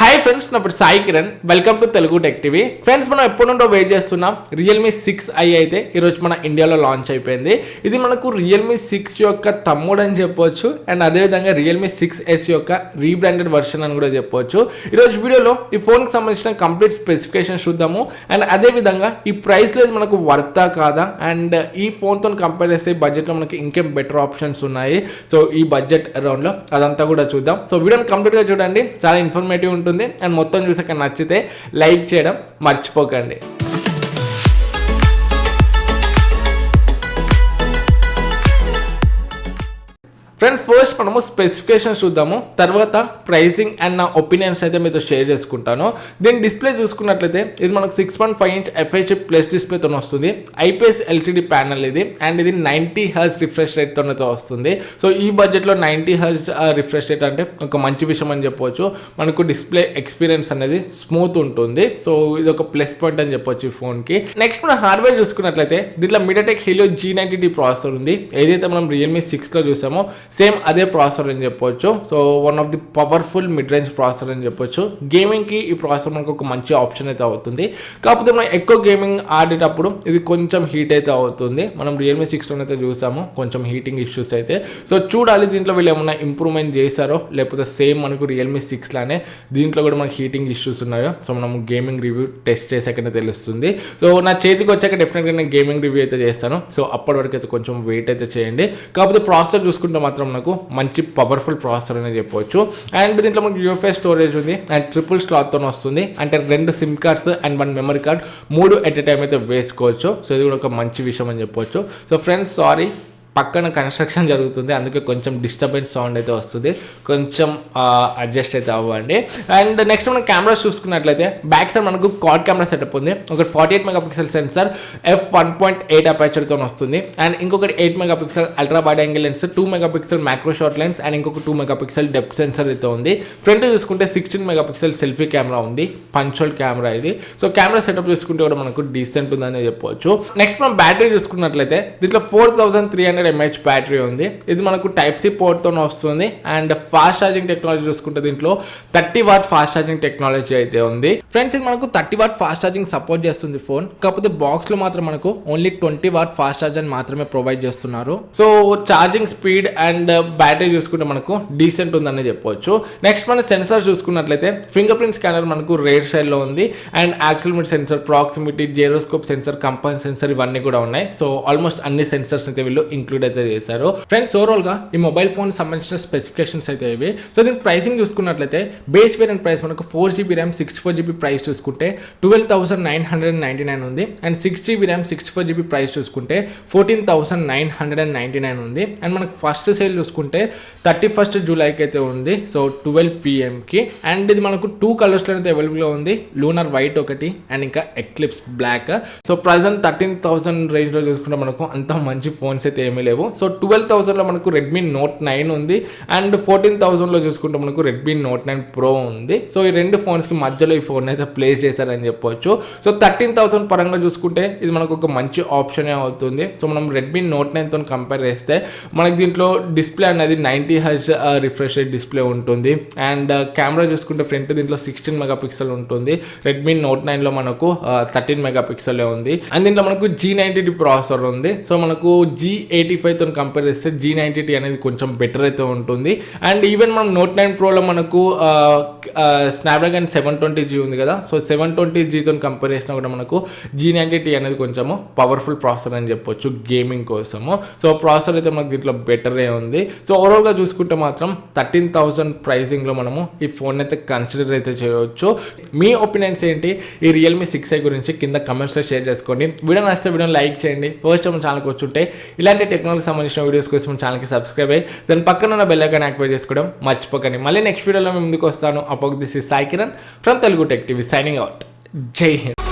Hi friends, నా పేరు Sai Kiran. Welcome to Telugu tech TV. Friends, మనం ఎప్పటి నుండో వెయిట్ చేస్తున్నాం Realme 6i అయితే ఈరోజు మన ఇండియాలో లాంచ్ అయిపోయింది. ఇది మనకు Realme 6 యొక్క తమ్ముడు అని చెప్పొచ్చు, అండ్ అదేవిధంగా Realme 6s యొక్క రీబ్రాండెడ్ వర్షన్ అని కూడా చెప్పొచ్చు. ఈరోజు వీడియోలో ఈ ఫోన్కి సంబంధించిన కంప్లీట్ స్పెసిఫికేషన్ చూద్దాము, అండ్ అదేవిధంగా ఈ ప్రైస్లో ఇది మనకు వర్తా కాదా, అండ్ ఈ ఫోన్తో కంపేర్ చేస్తే బడ్జెట్లో మనకి ఇంకేం బెటర్ ఆప్షన్స్ ఉన్నాయి. సో ఈ బడ్జెట్ అరౌండ్లో అదంతా కూడా చూద్దాం. సో వీడియోని కంప్లీట్గా చూడండి, చాలా ఇన్ఫర్మేటివ్ ఉంటుంది. అండ్ మొత్తం చూసాక నచ్చితే లైక్ చేయడం మర్చిపోకండి. ఫ్రెండ్స్, ఫస్ట్ మనము స్పెసిఫికేషన్ చూద్దాము, తర్వాత ప్రైసింగ్ అండ్ నా ఒపీనియన్స్ అయితే మీతో షేర్ చేసుకుంటాను. దీని డిస్ప్లే చూసుకున్నట్లయితే ఇది మనకు 6.5 ఇంచ్ FHD ప్లస్ డిస్ప్లేతో వస్తుంది. IPS LCD ప్యానల్ ఇది, అండ్ ఇది 90 Hz రిఫ్రెష్ రేట్తో వస్తుంది. సో ఈ బడ్జెట్లో 90 Hz రిఫ్రెష్ రేట్ అంటే ఒక మంచి విషయం అని చెప్పవచ్చు. మనకు డిస్ప్లే ఎక్స్పీరియన్స్ అనేది స్మూత్ ఉంటుంది. సో ఇది ఒక ప్లస్ పాయింట్ అని చెప్పొచ్చు ఈ ఫోన్కి. నెక్స్ట్ మన హార్డ్వేర్ చూసుకున్నట్లయితే దీంట్లో MediaTek Helios G90T ప్రాసెసర్ ఉంది. ఏదైతే మనం Realme 6లో చూసామో సేమ్ అదే ప్రాసెసర్ అని చెప్పొచ్చు. So one of the powerful mid range processor అని చెప్పొచ్చు. గేమింగ్కి ఈ ప్రాసెసర్ మనకు ఒక మంచి ఆప్షన్ అయితే అవుతుంది. కాకపోతే మనం ఎక్కువ గేమింగ్ ఆడేటప్పుడు ఇది కొంచెం హీట్ అయితే అవుతుంది. మనం Realme 6లో అయితే చూసాము కొంచెం హీటింగ్ ఇష్యూస్ అయితే. సో చూడాలి దీంట్లో వీళ్ళు ఏమన్నా ఇంప్రూవ్మెంట్ చేశారో, లేకపోతే సేమ్ మనకు Realme 6 లానే దీంట్లో కూడా మనకి హీటింగ్ ఇష్యూస్ ఉన్నాయో సో మనం గేమింగ్ రివ్యూ టెస్ట్ చేసాకనే తెలుస్తుంది. సో నా చేతికి వచ్చాక డెఫినెట్గా నేను గేమింగ్ రివ్యూ అయితే చేస్తాను. సో అప్పటి వరకు అయితే కొంచెం వెయిట్ అయితే చేయండి. కాకపోతే ప్రాసెసర్ చూసుకుంటే మాత్రం మనకు మంచి పవర్ఫుల్ ప్రాసెసర్ అని చెప్పవచ్చు. అండ్ దీంట్లో మనకు UFS స్టోరేజ్ ఉంది, అండ్ ట్రిపుల్ స్లాట్తో వస్తుంది. అంటే 2 SIM cards and 1 memory card 3 at a time అయితే వేసుకోవచ్చు. సో ఇది కూడా ఒక మంచి విషయం అని చెప్పవచ్చు. సో ఫ్రెండ్స్, సారీ, పక్కన కన్స్ట్రక్షన్ జరుగుతుంది, అందుకే కొంచెం డిస్టర్బెన్స్ సౌండ్ అయితే వస్తుంది, కొంచెం అడ్జస్ట్ అయితే అవ్వండి. అండ్ నెక్స్ట్ మనం కెమెరాస్ చూసుకున్నట్లయితే బ్యాక్ సైడ్ మనకు క్వాడ్ కెమెరా సెటప్ ఉంది. ఒకటి 48 మెగాపిక్సెల్ సెన్సార్ f1.8 అపర్చర్తో వస్తుంది, అండ్ ఇంకొకటి 8 megapixel ultra wide angle lens, 2 megapixel macro short lens, and ఇంకొక 2 మెగాపిక్సెల్ డెప్త్ సెన్సర్ అయితే ఉంది. ఫ్రంట్ చూసుకుంటే 16 మెగాపిక్సెల్ సెల్ఫీ కెమెరా ఉంది, పంచోల్ కెమెరా ఇది. సో కెమెరా సెటప్ చూసుకుంటే కూడా మనకు డీసెంట్ ఉందని చెప్పవచ్చు. నెక్స్ట్ మనం బ్యాటరీ చూసుకున్నట్లయితే దీంట్లో 4300 mAh బ్యాటరీ ఉంది. ఇది మనకు Type-C పోర్ట్తో వస్తుంది. అండ్ ఫాస్ట్ ఛార్జింగ్ టెక్నాలజీ చూసుకుంటే దీంట్లో 30 వాట్ ఫాస్ట్ ఛార్జింగ్ టెక్నాలజీ అయితే ఉంది. ఫ్రెండ్స్, ఇది మనకు 30 వాట్ ఫాస్ట్ ఛార్జింగ్ సపోర్ట్ చేస్తుంది ఫోన్. కాకపోతే బాక్స్లో మాత్రం మనకు ఓన్లీ 20 వాట్ ఫాస్ట్ ఛార్జింగ్ మాత్రమే ప్రొవైడ్ చేస్తున్నారు. So charging speed and battery చూసుకుంటే మనకు డీసెంట్ ఉందని చెప్పవచ్చు. నెక్స్ట్ మన సెన్సార్ చూసుకున్నట్లయితే ఫింగర్ ప్రింట్ స్కానర్ మనకు రేర్ సైడ్లో ఉంది, and accelerometer sensor, proximity, gyroscope sensor, కంపన్ సెన్సర్ ఇవన్నీ కూడా ఉన్నాయి. సో ఆల్మోస్ట్ అన్ని సెన్సర్స్ అయితే వీళ్ళు ఇంక్లూడ్ అయితే చేశారు. ఫ్రెండ్స్, ఓవరాల్ గా ఈ మొబైల్ ఫోన్ సంబంధించిన స్పెసిఫికేషన్స్ అయితే ఇవి. సో దీని ప్రైసింగ్ చూసుకున్నట్లయితే బేస్ వేరియంట్ ప్రైస్ మనకు 4GB ర్యామ్ 64GB ప్రైస్ చూసుకుంటే 12,999 ఉంది, and 6GB RAM 64GB price చూసుకుంటే 14,999 ఉంది. అండ్ మనకు ఫస్ట్ సేల్ చూసుకుంటే 31st జూలైకి అయితే ఉంది, సో 12 PM కి. అండ్ ఇది మనకు 2 కలర్స్లో అయితే అవైలబుల్గా ఉంది, లూనర్ వైట్ ఒకటి అండ్ ఇంకా ఎక్లిప్స్ బ్లాక్. సో ప్రెజెంట్ 13,000 రేంజ్లో చూసుకుంటే మనకు అంత మంచి ఫోన్స్ అయితే ఏమీ లేవు. సో 12,000లో మనకు Redmi Note 9 ఉంది, అండ్ 14,000లో చూసుకుంటే మనకు Redmi Note 9 Pro ఉంది. సో ఈ రెండు ఫోన్స్కి మధ్యలో ఈ ఫోన్ అయితే ప్లేస్ చేశారని చెప్పొచ్చు. సో 13,000 పరంగా చూసుకుంటే ఇది మనకు ఒక మంచి ఆప్షనే అవుతుంది. సో మనం Redmi Note 9తో కంపేర్ చేస్తే మనకి దీంట్లో డిస్ప్లే అనేది 90 Hz రిఫ్రెష్ రేట్ డిస్ప్లే ఉంటుంది. అండ్ కెమెరా చూసుకుంటే ఫ్రంట్ దీంట్లో 16 మెగాపిక్సెల్ ఉంటుంది. Redmi Note 9లో మనకు 13 మెగాపిక్సెల్ ఉంది, అండ్ దీంట్లో మనకు G90T ప్రాసెసర్ ఉంది. సో మనకు G85తో కంపేర్ చేస్తే G90T అనేది కొంచెం బెటర్ అయితే ఉంటుంది. అండ్ ఈవెన్ మనం Note 9 Proలో మనకు స్నాప్డ్రాగన్ 720G ఉంది కదా, సో 720Gతో కంపేర్ చేసినా కూడా మనకు G90T అనేది కొంచెము పవర్ఫుల్ ప్రాసెసర్ అని చెప్పొచ్చు గేమింగ్ కోసము. సో ప్రాసెసర్ అయితే మనకు దీంట్లో బెటరే ఉంది. సో ఓవరాల్గా చూసుకుంటే మాత్రం 13,000 ప్రైసింగ్లో మనము ఈ ఫోన్ అయితే కన్సిడర్ అయితే చేయవచ్చు. మీ ఒపీనియన్స్ ఏంటి ఈ Realme 6i గురించి కింద కమెంట్స్లో షేర్ చేసుకోండి. వీడియో నచ్చితే వీడియోని లైక్ చేయండి. ఫస్ట్ టైం ఛానల్కి వచ్చుంటే ఇలాంటి టెక్నాలజీ సంబంధించిన వీడియోస్ కోసం ఛానల్కి సబ్స్క్రైబ్ అయ్యి దాని పక్కన ఉన్న బెల్ ఐకాన్ యాక్టివేట్ చేసుకోవడం మర్చిపోకండి. మళ్ళీ నెక్స్ట్ వీడియోలో మేము ముందుకు వస్తాను. అప్పుడు this is Sai Kiran from Telugu tech TV signing out. జై హింద్.